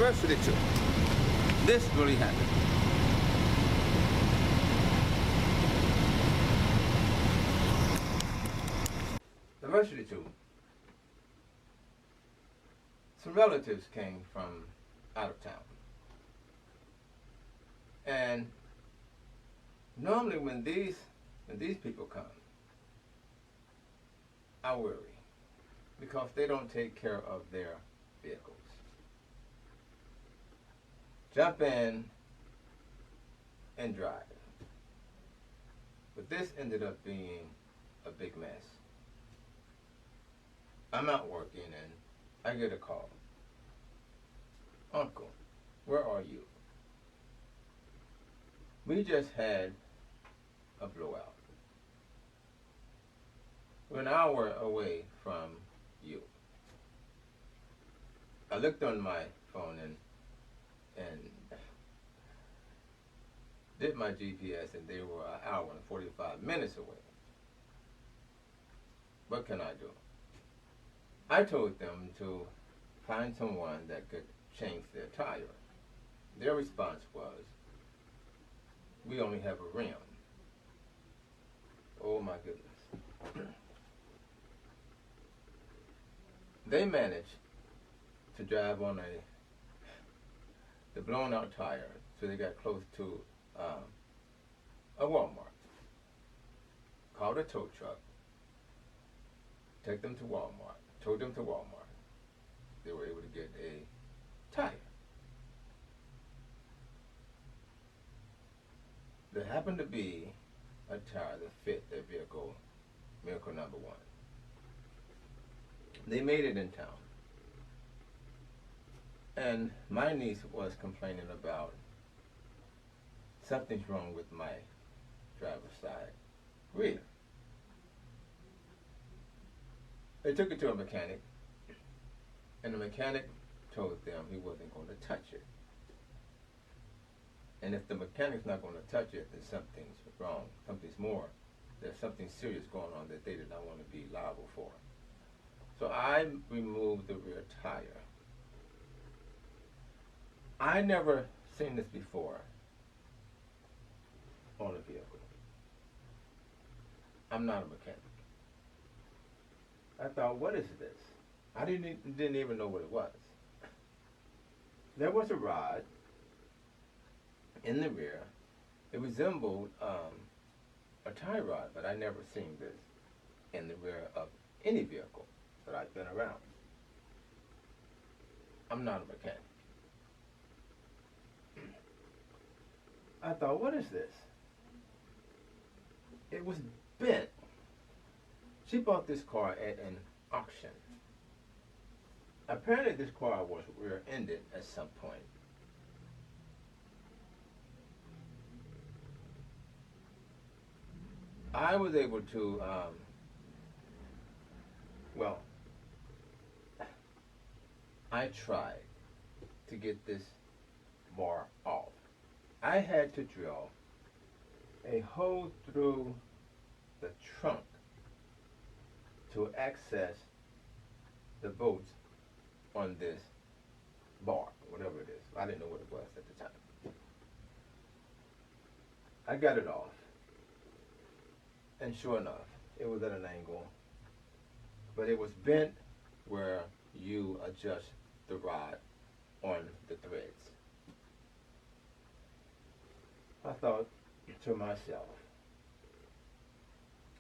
Diversity too. This really happened. Diversity too. Some relatives came from out of town. And normally when these people come, I worry because they don't take care of their vehicles. Jump in and drive. But this ended up being a big mess. I'm out working and I get a call. Uncle, where are you? We just had a blowout. We're an hour away from you. I looked on my phone and did my GPS, and they were an hour and 45 minutes away. What can I do? I told them to find someone that could change their tire. Their response was, we only have a rim. Oh my goodness. They managed to drive on the blown out tire, so they got close to a Walmart. Called a tow truck, took them to Walmart, towed them to Walmart. They were able to get a tire. There happened to be a tire that fit their vehicle, Miracle number 1. They made it in town. And my niece was complaining about something's wrong with my driver's side rear. They took it to a mechanic, and the mechanic told them he wasn't going to touch it. And if the mechanic's not going to touch it, then something's wrong, something's more. There's something serious going on that they did not want to be liable for. So I removed the rear tire. I never seen this before on a vehicle. I'm not a mechanic. I thought, what is this? I didn't even know what it was. There was a rod in the rear. It resembled a tie rod, but I never seen this in the rear of any vehicle that I've been around. I'm not a mechanic. I thought, what is this? It was bent. She bought this car at an auction. Apparently this car was rear-ended at some point. I was able to, I tried to get this bar off. I had to drill a hole through the trunk to access the bolts on this bar, whatever it is. I didn't know what it was at the time. I got it off, and sure enough, it was at an angle, but it was bent where you adjust the rod on the threads. I thought to myself,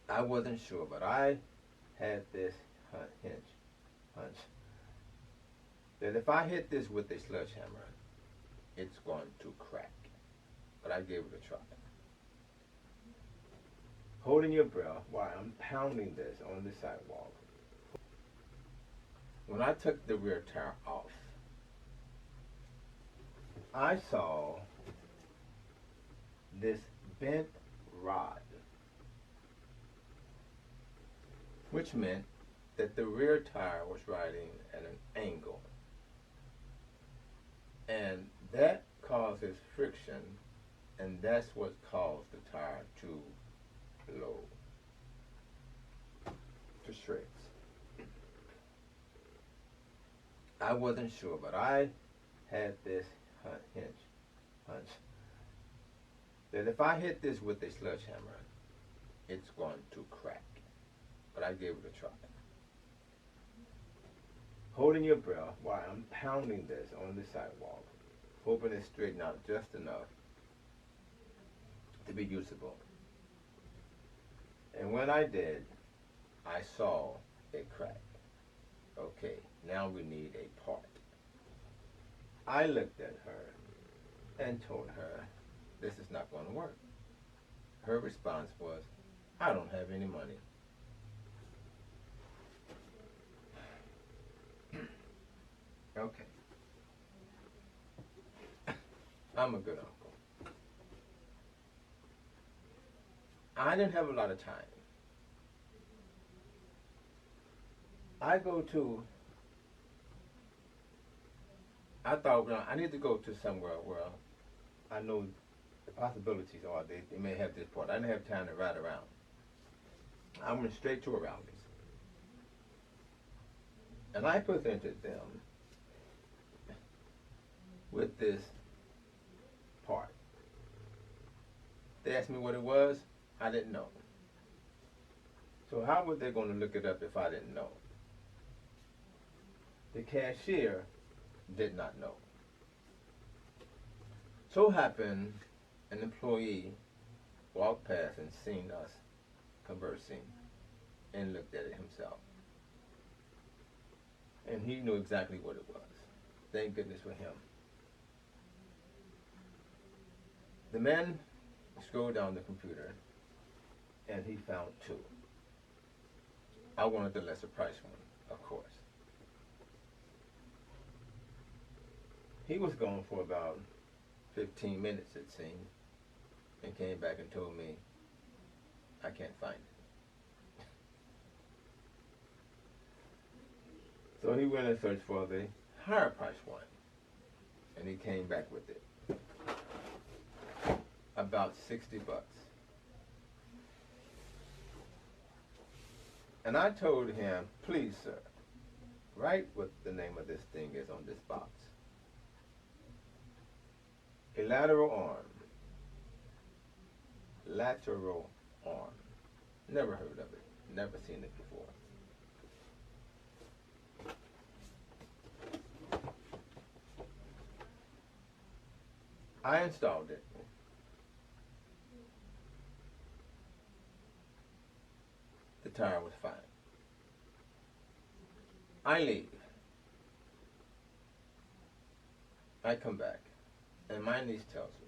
I wasn't sure, but I had this hunch that if I hit this with a sledgehammer, it's going to crack. But I gave it a try. Holding your breath while I'm pounding this on the sidewalk. When I took the rear tire off, I saw this bent rod, which meant that the rear tire was riding at an angle, and that causes friction, and that's what caused the tire to blow to shreds. I wasn't sure, but I had this hunch that if I hit this with a sledgehammer, it's going to crack. But I gave it a try. Holding your breath while I'm pounding this on the sidewalk, hoping it straightened out just enough to be usable. And when I did, I saw a crack. Okay, now we need a part. I looked at her and told her, this is not going to work. Her response was, I don't have any money. Okay. I'm a good uncle. I didn't have a lot of time. I thought, well, I need to go to somewhere where I know the possibilities are they may have this part. I didn't have time to ride around. I went straight to a Rally's. And I presented them with this part. They asked me what it was. I didn't know. So how were they going to look it up if I didn't know? The cashier did not know. So happened an employee walked past and seen us conversing and looked at it himself. And he knew exactly what it was. Thank goodness for him. The man scrolled down the computer and he found two. I wanted the lesser price one, of course. He was gone for about 15 minutes, it seemed, and came back and told me, I can't find it. So he went and searched for the higher price one, and he came back with it. About 60 bucks. And I told him, please, sir, write what the name of this thing is on this box. A lateral arm. Lateral arm. Never heard of it. Never seen it before. I installed it. The tire was fine. I leave. I come back, and my niece tells me,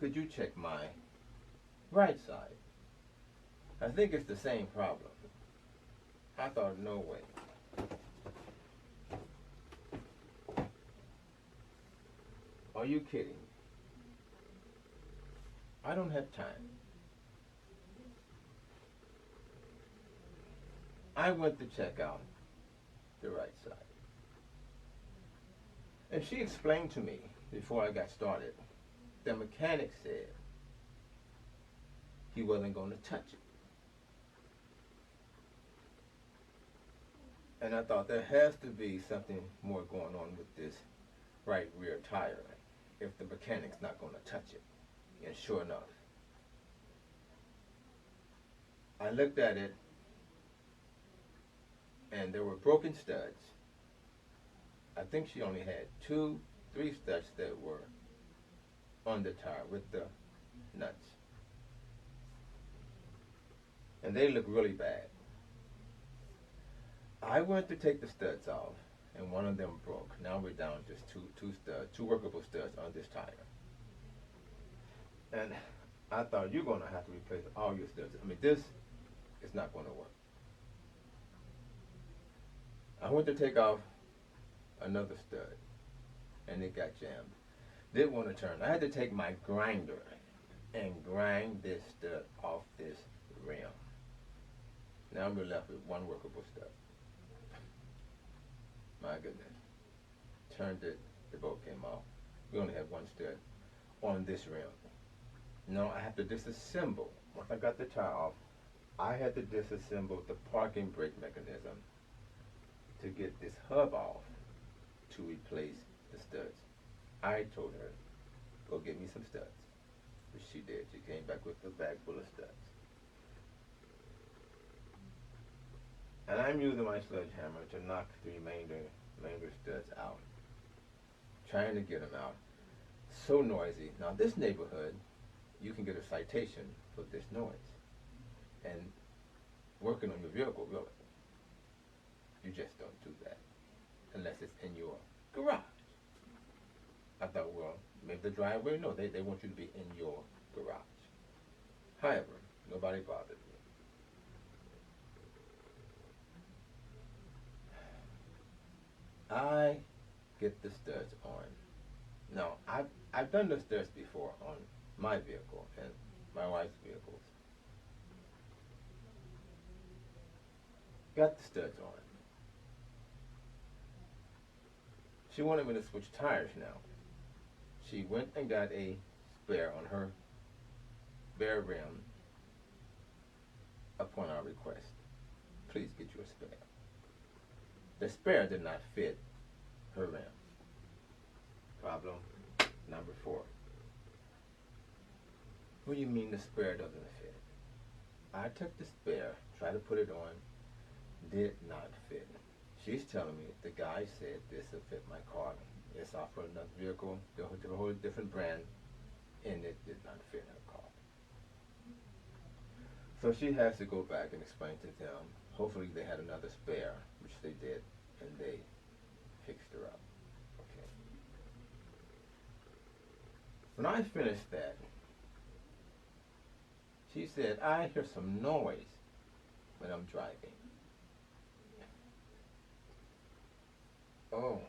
could you check my right side? I think it's the same problem. I thought, no way. Are you kidding? I don't have time. I went to check out the right side. And she explained to me before I got started, the mechanic said he wasn't going to touch it. And I thought there has to be something more going on with this right rear tire if the mechanic's not going to touch it. And sure enough, I looked at it and there were broken studs. I think she only had 2, 3 studs that were on the tire with the nuts. And they look really bad. I went to take the studs off and one of them broke. Now we're down just two workable studs on this tire. And I thought, you're going to have to replace all your studs. I mean, this is not going to work. I went to take off another stud, and it got jammed. Didn't want to turn. I had to take my grinder and grind this stud off this rim. Now we're left with one workable stud. My goodness. Turned it, the bolt came off. We only had one stud on this rim. Now I have to disassemble. Once I got the tire off, I had to disassemble the parking brake mechanism to get this hub off to replace the studs. I told her, go get me some studs. Which she did. She came back with a bag full of studs. And I'm using my sledgehammer to knock the remainder studs out. Trying to get them out. So noisy. Now this neighborhood, you can get a citation for this noise. And working on your vehicle, really, you just don't do that unless it's in your garage. I thought, well, maybe the driveway. No, they want you to be in your garage. However, nobody bothered me. I get the studs on. Now, I've done the studs before on my vehicle and my wife's vehicles. Got the studs on. She wanted me to switch tires now. She went and got a spare on her bare rim upon our request. Please get you a spare. The spare did not fit her rim. Problem number 4. What do you mean the spare doesn't fit? I took the spare, tried to put it on, did not fit. She's telling me the guy said this will fit my car. It's off for another vehicle, a whole different brand, and it did not fit her car. So she has to go back and explain to them. Hopefully they had another spare, which they did, and they fixed her up. Okay. When I finished that, she said, I hear some noise when I'm driving. Oh.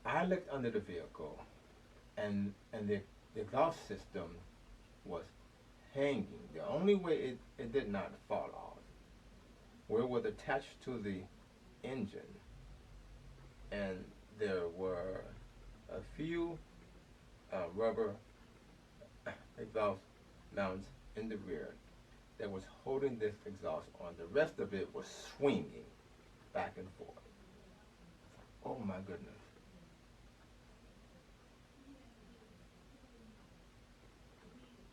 I looked under the vehicle, and the exhaust system was hanging. The only way it did not fall off, where it was attached to the engine, and there were a few rubber exhaust mounts in the rear that was holding this exhaust on. The rest of it was swinging back and forth. Oh my goodness.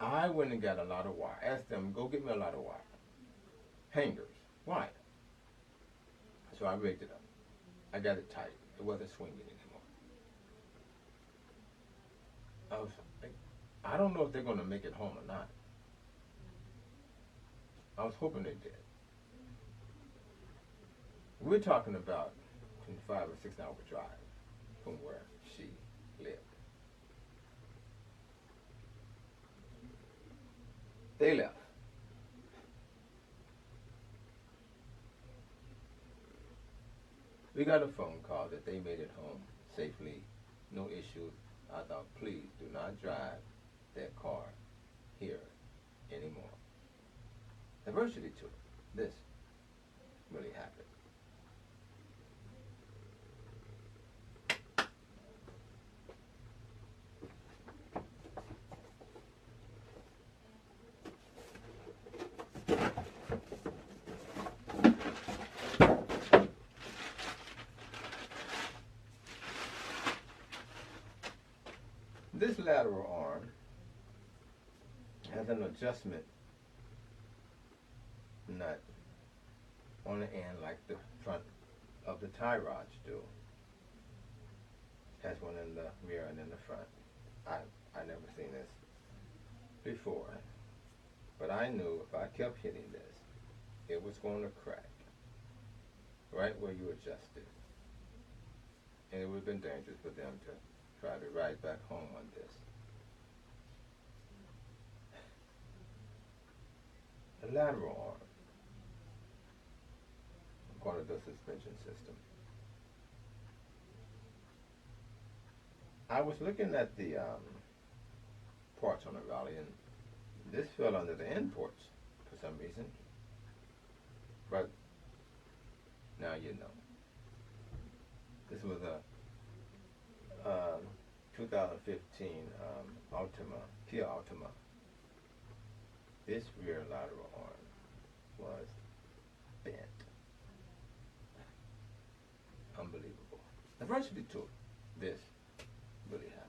I went and got a lot of wire. Asked them, go get me a lot of wire. Hangers. Why? So I rigged it up. I got it tight. It wasn't swinging anymore. I was like, I don't know if they're going to make it home or not. I was hoping they did. We're talking about a 5 or 6 hour drive from where she lived. They left. We got a phone call that they made it home safely, no issues. I thought, please do not drive that car here anymore. Adversity to it. This really happened. This lateral arm has an adjustment nut on the end like the front of the tie rods do. Has one in the rear and in the front. I never seen this before, but I knew if I kept hitting this, it was going to crack right where you adjust it, and it would have been dangerous for them to try to ride back home on this. The lateral arm, part of the suspension system. I was looking at the ports on the Raleigh, and this fell under the end ports for some reason. But now you know. This was a 2015 Altima, Kia Altima. This rear lateral arm was bent. the varsity tour. This really happened.